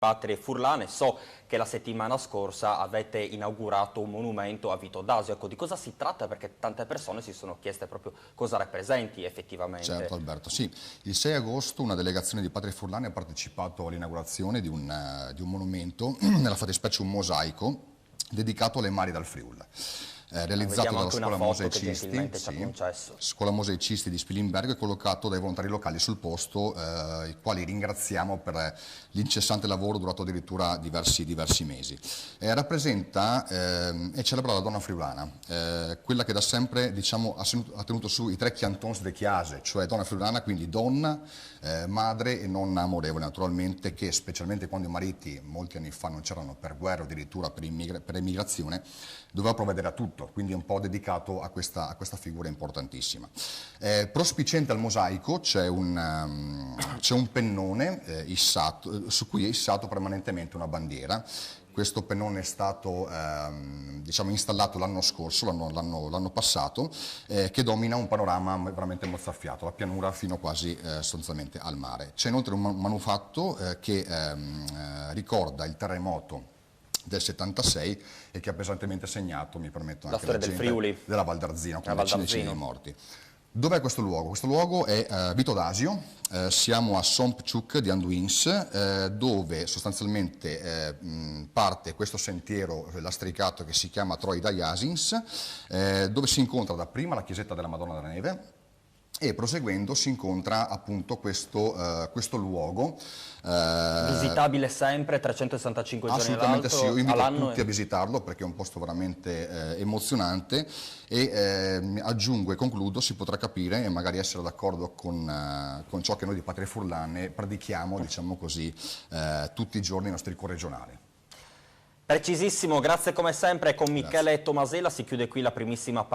Patrie Furlane. So che la settimana scorsa avete inaugurato un monumento a Vito D'Asio. Ecco, di cosa si tratta? Perché tante persone si sono chieste proprio cosa rappresenti effettivamente. Certo Alberto, sì. Il 6 agosto una delegazione di Patrie Furlane ha partecipato all'inaugurazione di un monumento, nella fattispecie un mosaico, dedicato alle Mari dal Friuli. Realizzato Vediamo dalla anche una Scuola foto che Mosaicisti, gentilmente ci ha concesso. Scuola Mosaicisti di Spilimbergo, e collocato dai volontari locali sul posto, i quali ringraziamo per l'incessante lavoro durato addirittura diversi mesi. Rappresenta e celebra la donna friulana, quella che da sempre diciamo, ha tenuto su i tre cantons de chiase, cioè donna friulana, quindi donna, madre e nonna amorevole naturalmente, che specialmente quando i mariti molti anni fa non c'erano per guerra o addirittura per immigrazione, doveva provvedere a tutto, quindi è un po' dedicato a questa figura importantissima. Prospiciente al mosaico c'è un pennone su cui è issato permanentemente una bandiera. Questo pennone è stato diciamo, installato l'anno scorso, l'anno passato, che domina un panorama veramente mozzafiato, la pianura fino quasi sostanzialmente al mare. C'è inoltre un manufatto che ricorda il terremoto del 76 e che ha pesantemente segnato, mi permetto, anche la storia del Friuli, della Val d'Arzino, con decine di morti. Dov'è questo luogo? Questo luogo è Vito D'Asio, siamo a Sompciuc di Anduins, dove sostanzialmente parte questo sentiero lastricato che si chiama Troida Jasins, dove si incontra dapprima la chiesetta della Madonna della Neve, e proseguendo si incontra appunto questo luogo. Visitabile sempre, 365 giorni Assolutamente sì, io invito all'anno. tutti a visitarlo perché è un posto veramente emozionante, e aggiungo e concludo, si potrà capire e magari essere d'accordo con ciò che noi di Patrie Furlane predichiamo, diciamo così, tutti i giorni nei nostri corregionali. Precisissimo, grazie come sempre. Con Michele Tomasella si chiude qui la primissima parte.